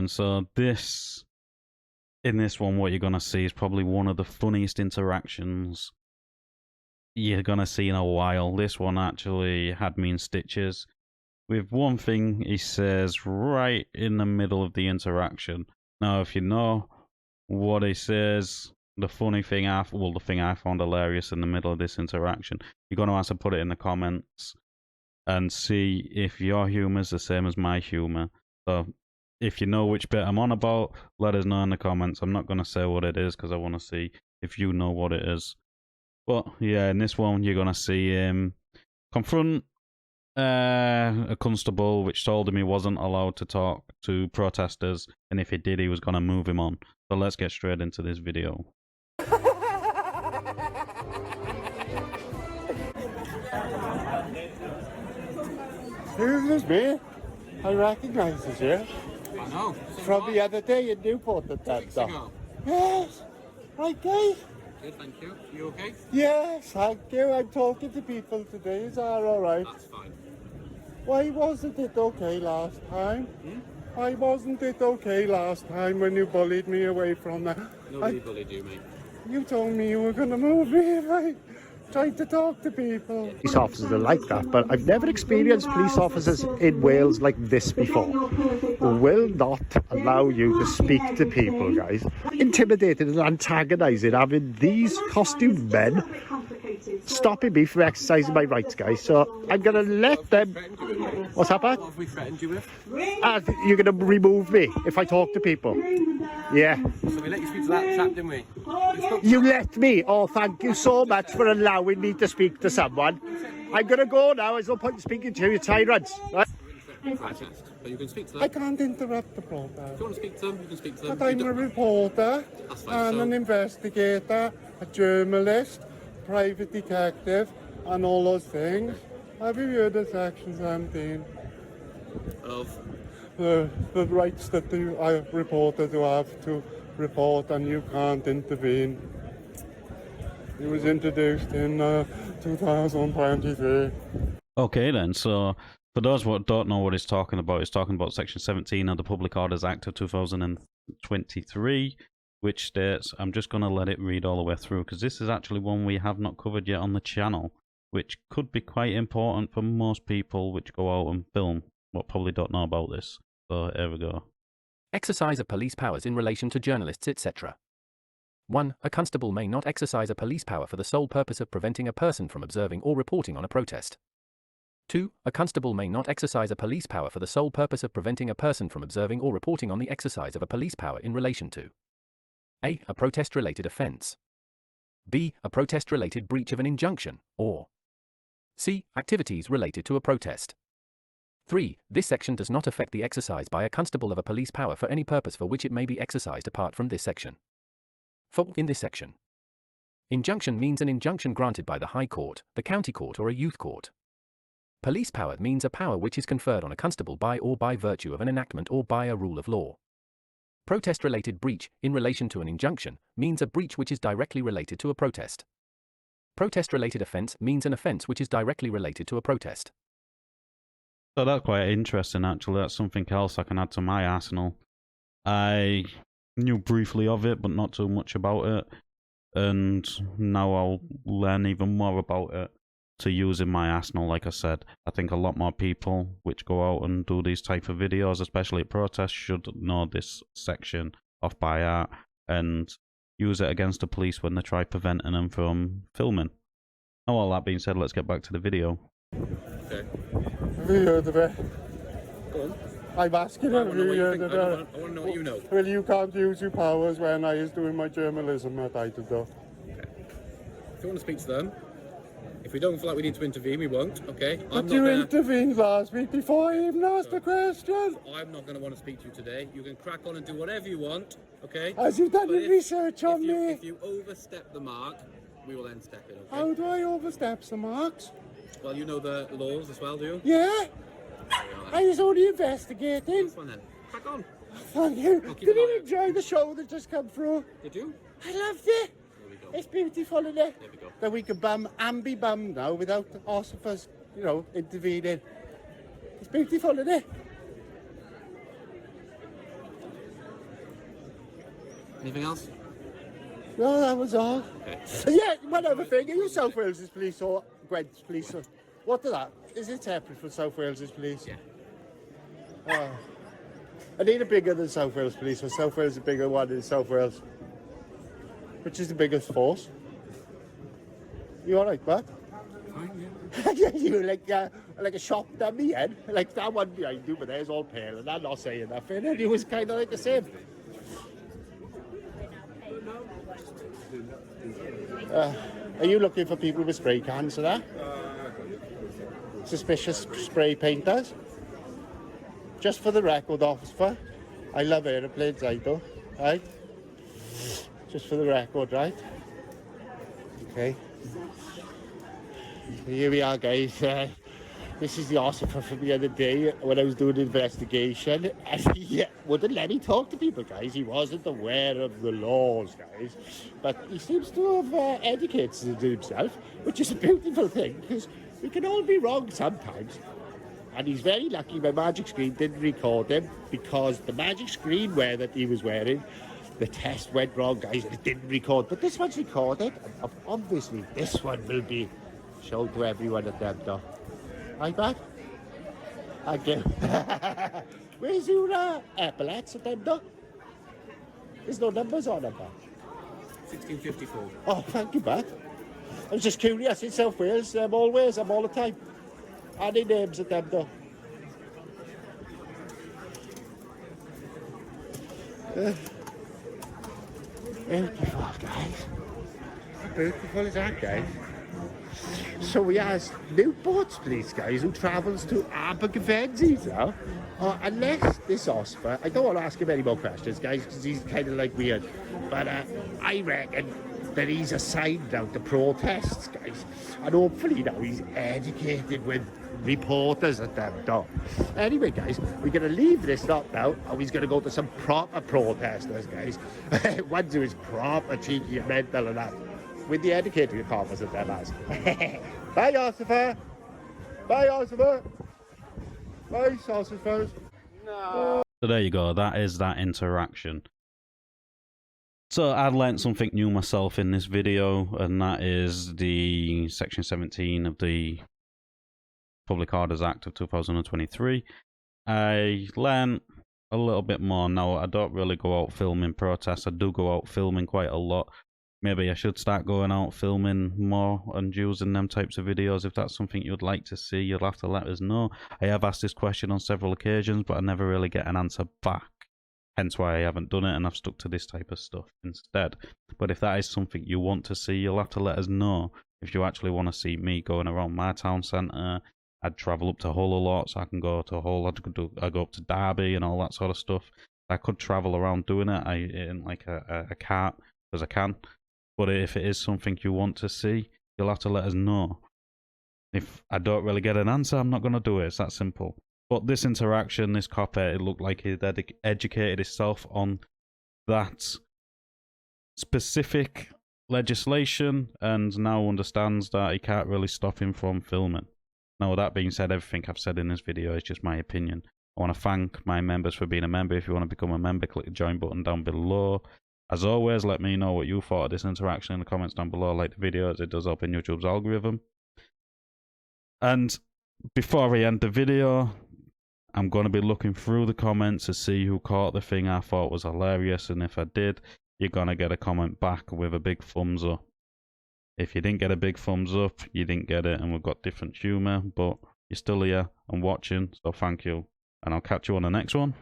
so in this one, what you're going to see is probably one of the funniest interactions you're going to see in a while. This one actually had me in stitches. With one thing he says right in the middle of the interaction. Now, if you know what he says, the funny thing the thing I found hilarious in the middle of this interaction, you're going to have to put it in the comments and see if your humour is the same as my humour. So, if you know which bit I'm on about, let us know in the comments. I'm not going to say what it is because I want to see if you know what it is. But yeah, in this one, you're going to see him confront a constable, which told him he wasn't allowed to talk to protesters, and if he did, he was going to move him on. So let's get straight into this video. Who's this, me? I recognise this, yeah? I know. From the other day in Newport at that time. Yes. Right, guys? Good, thank you. You okay? Yes, thank you. I'm talking to people today. Is that alright? That's fine. Why wasn't it okay last time? Why wasn't it okay last time when you bullied me away from that? Nobody bullied you, mate. You told me you were going to move me if I tried to talk to people. Police officers are like that, but I've never experienced police officers in Wales like this before. Will not allow you to speak to people, guys. Intimidating and antagonising, having these costumed men stopping me from exercising my rights, guys. So I'm going to let them... What's that, Pat? What have we threatened you with? You're going to remove me if I talk to people. Yeah. So we let you speak to that chap, didn't we? You let me. Oh, thank you so much for allowing me to speak to someone. I'm going to go now. There's no point in speaking to you tyrants. Right? Protest. But you can speak to them. I can't interrupt the protest. If you want to speak to them, you can speak to them. But I'm a reporter, That's fine, and an investigator, a journalist, private detective, and all those things. Have you heard of Section 17? Of? The rights that the reporter do have to report, and you can't intervene. It was introduced in 2023. Okay then, so for those who don't know what he's talking about Section 17 of the Public Orders Act of 2023, which states, I'm just going to let it read all the way through, because this is actually one we have not covered yet on the channel, which could be quite important for most people which go out and film, but probably don't know about this. So here we go. Exercise of police powers in relation to journalists, etc. 1. A constable may not exercise a police power for the sole purpose of preventing a person from observing or reporting on a protest. 2. A constable may not exercise a police power for the sole purpose of preventing a person from observing or reporting on the exercise of a police power in relation to A. A protest-related offence. B. A protest-related breach of an injunction, or C. Activities related to a protest. 3. This section does not affect the exercise by a constable of a police power for any purpose for which it may be exercised apart from this section. 4. In this section, injunction means an injunction granted by the High Court, the County Court, or a Youth Court. Police power means a power which is conferred on a constable by or by virtue of an enactment or by a rule of law. Protest-related breach, in relation to an injunction, means a breach which is directly related to a protest. Protest-related offence means an offence which is directly related to a protest. So that's quite interesting, actually. That's something else I can add to my arsenal. I knew briefly of it, but not too much about it. And now I'll learn even more about it to use in my arsenal, like I said. I think a lot more people which go out and do these type of videos, especially at protests, should know this section off by heart and use it against the police when they try preventing them from filming. Now, all that being said, let's get back to the video. Okay. Have you heard of it? Go on. I'm asking have you heard of it? I want to know what you know. Well, you can't use your powers when I was doing my journalism at Idaho. Okay. If you want to speak to them, if we don't feel like we need to intervene, we won't, okay? But you intervened last week before I even asked the question. I'm not going to want to speak to you today. You can crack on and do whatever you want, okay? Has you done your research on me? If you overstep the mark, we will then step in, okay? How do I overstep the marks? Well, you know the laws as well, do you? Yeah. I was only investigating. This one then. Crack on. Thank you. I'll keep Did an eye you out. enjoy the show that just come through? Did you? I loved it. There we go. It's beautiful, isn't it? There we go. That we can bum and be bummed now without the ossifers, intervening. It's beautiful, isn't it? Anything else? No, that was all. Okay. Yeah, one other thing. Are you South Wales Police or Gwent's Police? What is that? Is it separate from South Wales Police? Yeah. Oh. I need a bigger than South Wales Police, or South Wales is a bigger one in South Wales. Which is the biggest force? You alright, bud? Fine, Yeah, you like a shop dummy, Ed. Like that one behind you, but there's all pale, and I'm not saying nothing. And he was kind of like the same. Are you looking for people with spray cans for that? Suspicious spray painters? Just for the record, officer, I love aeroplanes, I do. Right? Just for the record, right? Okay. Here we are, guys. This is the officer from the other day when I was doing an investigation, and he wouldn't let me talk to people, guys. He wasn't aware of the laws, guys. But he seems to have educated himself, which is a beautiful thing, because we can all be wrong sometimes. And he's very lucky my magic screen didn't record him, because the magic screenwear that he was wearing, the test went wrong, guys, and it didn't record. But this one's recorded, and obviously this one will be shown to everyone at them, though. Hi, bud. Thank you. Where's your epaulets at them, though? There's no numbers on them, bud. 1654. Oh, thank you, bud. I was just curious. In South Wales, I'm all the time. Any names at them, though? Beautiful, guys. How beautiful is that, guys? So we asked Newport's police, guys, who travels to Abergavenny now. Unless this Oscar, I don't want to ask him any more questions, guys, because he's kind of like weird. But I reckon that he's assigned out to protests, guys. And hopefully now he's educated with reporters at them, though. Anyway, guys, we're going to leave this lot now, and he's going to go to some proper protesters, guys. Ones who is proper cheeky and mental and that. With the educated comments at them as. Bye, Ossifer. Bye, Ossifer. Bye, sausage. So there you go, that is that interaction. So I learnt something new myself in this video, and that is the section 17 of the Public Orders Act of 2023. I learnt a little bit more. Now, I don't really go out filming protests. I do go out filming quite a lot. Maybe I should start going out filming more and using them types of videos. If that's something you'd like to see, you'll have to let us know. I have asked this question on several occasions, but I never really get an answer back. Hence why I haven't done it, and I've stuck to this type of stuff instead. But if that is something you want to see, you'll have to let us know. If you actually want to see me going around my town centre, I'd travel up to Hull a lot, so I can go to Hull. I go up to Derby and all that sort of stuff. I could travel around doing it in like a cart, because I can. But if it is something you want to see, you'll have to let us know. If I don't really get an answer, I'm not going to do it. It's that simple. But this interaction, this copper, it looked like he educated himself on that specific legislation and now understands that he can't really stop him from filming. Now, with that being said, everything I've said in this video is just my opinion. I want to thank my members for being a member. If you want to become a member, click the join button down below. As always, let me know what you thought of this interaction in the comments down below. Like the video, as it does help in YouTube's algorithm. And before I end the video, I'm going to be looking through the comments to see who caught the thing I thought was hilarious. And if I did, you're going to get a comment back with a big thumbs up. If you didn't get a big thumbs up, you didn't get it. And we've got different humour, but you're still here and watching. So thank you. And I'll catch you on the next one.